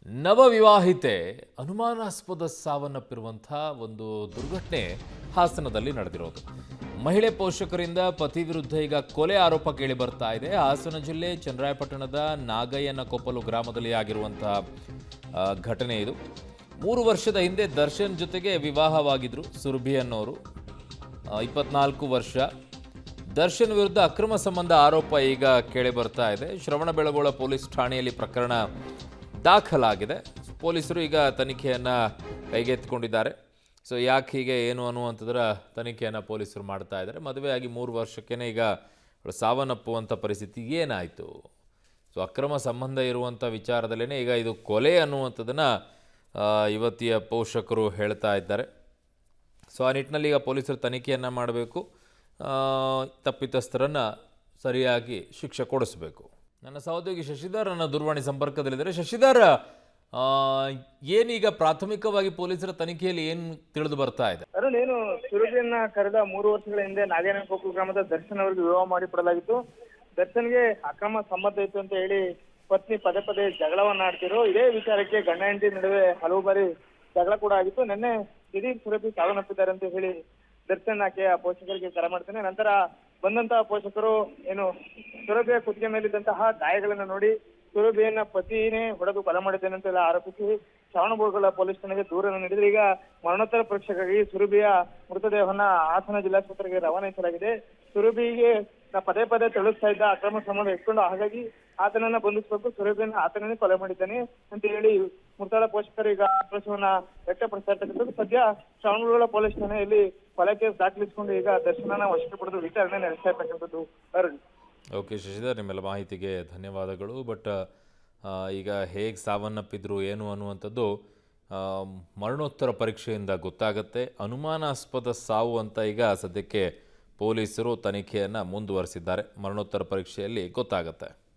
ನವವಿವಾಹಿತೆ ಅನುಮಾನಾಸ್ಪದ ಸಾವನ್ನಪ್ಪಿರುವಂಥ ಒಂದು ದುರ್ಘಟನೆ ಹಾಸನದಲ್ಲಿ ನಡೆದಿರೋದು. ಮಹಿಳೆ ಪೋಷಕರಿಂದ ಪತಿ ವಿರುದ್ಧ ಈಗ ಕೊಲೆ ಆರೋಪ ಕೇಳಿ ಬರ್ತಾ ಇದೆ. ಹಾಸನ ಜಿಲ್ಲೆ ಚನ್ನರಾಯಪಟ್ಟಣದ ನಾಗಯ್ಯನಕೊಪ್ಪಲು ಗ್ರಾಮದಲ್ಲಿ ಆಗಿರುವಂತಹ ಘಟನೆ ಇದು. 3 ವರ್ಷದ ಹಿಂದೆ ದರ್ಶನ್ ಜೊತೆಗೆ ವಿವಾಹವಾಗಿದ್ರು ಸುರಭಿ ಅನ್ನೋರು. 24 ವರ್ಷ. ದರ್ಶನ್ ವಿರುದ್ಧ ಅಕ್ರಮ ಸಂಬಂಧ ಆರೋಪ ಈಗ ಕೇಳಿ ಬರ್ತಾ ಇದೆ. ಶ್ರವಣಬೆಳಗೊಳ ಪೊಲೀಸ್ ಠಾಣೆಯಲ್ಲಿ ಪ್ರಕರಣ ದಾಖಲಾಗಿದೆ. ಪೊಲೀಸರು ಈಗ ತನಿಖೆಯನ್ನು ಕೈಗೆತ್ತಿಕೊಂಡಿದ್ದಾರೆ. ಸೊ ಯಾಕೆ ಹೀಗೆ ಏನು ಅನ್ನುವಂಥದ್ರ ತನಿಖೆಯನ್ನು ಪೊಲೀಸರು ಮಾಡ್ತಾ ಇದ್ದಾರೆ. ಮದುವೆಯಾಗಿ 3 ವರ್ಷಕ್ಕೇ ಈಗ ಸಾವನ್ನಪ್ಪುವಂಥ ಪರಿಸ್ಥಿತಿ ಏನಾಯಿತು? ಸೊ ಅಕ್ರಮ ಸಂಬಂಧ ಇರುವಂಥ ವಿಚಾರದಲ್ಲೇ ಈಗ ಇದು ಕೊಲೆ ಅನ್ನುವಂಥದ್ದನ್ನು ಯುವತಿಯ ಪೋಷಕರು ಹೇಳ್ತಾ ಇದ್ದಾರೆ. ಸೊ ಆ ನಿಟ್ಟಿನಲ್ಲಿ ಈಗ ಪೊಲೀಸರು ತನಿಖೆಯನ್ನು ಮಾಡಬೇಕು. ತಪ್ಪಿತಸ್ಥರನ್ನು ಸರಿಯಾಗಿ ಶಿಕ್ಷೆ ಕೊಡಿಸಬೇಕು. ನನ್ನ ಸಹೋದ್ಯೋಗಿ ಶಶಿಧರ್ ನನ್ನ ದೂರವಾಣಿ ಸಂಪರ್ಕದಲ್ಲಿದ್ದಾರೆ. ಶಶಿಧರ್, ಏನೀಗ ಪ್ರಾಥಮಿಕವಾಗಿ ಪೊಲೀಸರ ತನಿಖೆಯಲ್ಲಿ ಏನು ತಿಳಿದು ಬರ್ತಾ ಇದೆ? ಅರುಣ್, ಏನು ಸುರಭಿಯನ್ನ ಕರೆದ 3 ವರ್ಷಗಳ ಹಿಂದೆ ನಾಗಯ್ಯನಕೊಪ್ಪಲು ಗ್ರಾಮದ ದರ್ಶನ್ ಅವರಿಗೆ ವಿವಾಹ ಮಾಡಿಕೊಡಲಾಗಿತ್ತು. ದರ್ಶನ್ಗೆ ಅಕ್ರಮ ಸಂಬಂಧ ಇತ್ತು ಅಂತ ಹೇಳಿ ಪತ್ನಿ ಪದೇ ಪದೇ ಜಗಳವನ್ನ ಆಡ್ತಿರೋ. ಇದೇ ವಿಚಾರಕ್ಕೆ ಗಂಡ ಹೆಂಡತಿ ನಡುವೆ ಹಲವು ಬಾರಿ ಜಗಳ ಕೂಡ ಆಗಿತ್ತು. ನಿನ್ನೆ ದಿಢೀರ್ ಸುರಭಿ ಸಾವನ್ನಪ್ಪಿದ್ದಾರೆ ಅಂತ ಹೇಳಿ ದರ್ಶನ್ ಆಕೆಯ ಪೋಷಕರಿಗೆ ಕರೆ ಮಾಡ್ತಾನೆ. ನಂತರ ಬಂದಂತಹ ಪೋಷಕರು ಏನು ಸುರಭಿಯ ಕುತ್ತಿಗೆ ಮೇಲಿದ್ದಂತಹ ಗಾಯಗಳನ್ನು ನೋಡಿ ಸುರಭಿಯನ್ನ ಪತಿನೇ ಹೊಡೆದು ಕೊಲೆ ಮಾಡಿದ್ದೇನೆ ಅಂತೆಲ್ಲ ಆರೋಪಿಸಿ ಶ್ರವಣಬೆಳಗೊಳ ಪೊಲೀಸ್ ಠಾಣೆಗೆ ದೂರನ್ನು ನೀಡಿದ್ರೆ ಈಗ ಮರಣೋತ್ತರ ಪರೀಕ್ಷೆಗಾಗಿ ಸುರಭಿಯ ಮೃತದೇಹವನ್ನ ಹಾಸನ ಜಿಲ್ಲಾಸ್ಪತ್ರೆಗೆ ರವಾನಿಸಲಾಗಿದೆ. ಸುರಭಿಗೆ ಪದೇ ಪದೇ ತಿಳಿಸ್ತಾ ಇದ್ದ ಅಕ್ರಮ ಸಂಬಂಧ ಇಟ್ಕೊಂಡು, ಹಾಗಾಗಿ ಆತನನ್ನ ಬಂಧಿಸಬೇಕು, ಸುರಭಿಯನ್ನ ಆತನನ್ನೇ ಕೊಲೆ ಮಾಡಿದ್ದಾನೆ ಅಂತ ಹೇಳಿ ಮೃತಳ ಪೋಷಕರು ಈಗ ಆಕ್ರೋಶವನ್ನ ವ್ಯಕ್ತಪಡಿಸ್ತಾ ಇರ್ತಕ್ಕಂಥದ್ದು. ಸದ್ಯ ಶ್ರವಣಬೆಳಗೊಳ ಪೊಲೀಸ್ ಠಾಣೆಯಲ್ಲಿ ಕೊಲೆ ಕೇಸ್ ದಾಖಲಿಸಿಕೊಂಡು ಈಗ ದರ್ಶನನ ವಶಕ್ಕೆ ಪಡೆದು ವಿಚಾರಣೆ ನಡೆಸ್ತಾ ಇರ್ತಕ್ಕಂಥದ್ದು. ಅರುಣ್. ಓಕೆ ಶಶಿಧರ್, ನಿಮ್ಮೆಲ್ಲ ಮಾಹಿತಿಗೆ ಧನ್ಯವಾದಗಳು. ಬಟ್ ಈಗ ಹೇಗೆ ಸಾವನ್ನಪ್ಪಿದ್ರು ಏನು ಅನ್ನುವಂಥದ್ದು ಮರಣೋತ್ತರ ಪರೀಕ್ಷೆಯಿಂದ ಗೊತ್ತಾಗುತ್ತೆ. ಅನುಮಾನಾಸ್ಪದ ಸಾವು ಅಂತ ಈಗ ಸದ್ಯಕ್ಕೆ ಪೊಲೀಸರು ತನಿಖೆಯನ್ನು ಮುಂದುವರಿಸಿದ್ದಾರೆ. ಮರಣೋತ್ತರ ಪರೀಕ್ಷೆಯಲ್ಲಿ ಗೊತ್ತಾಗುತ್ತೆ.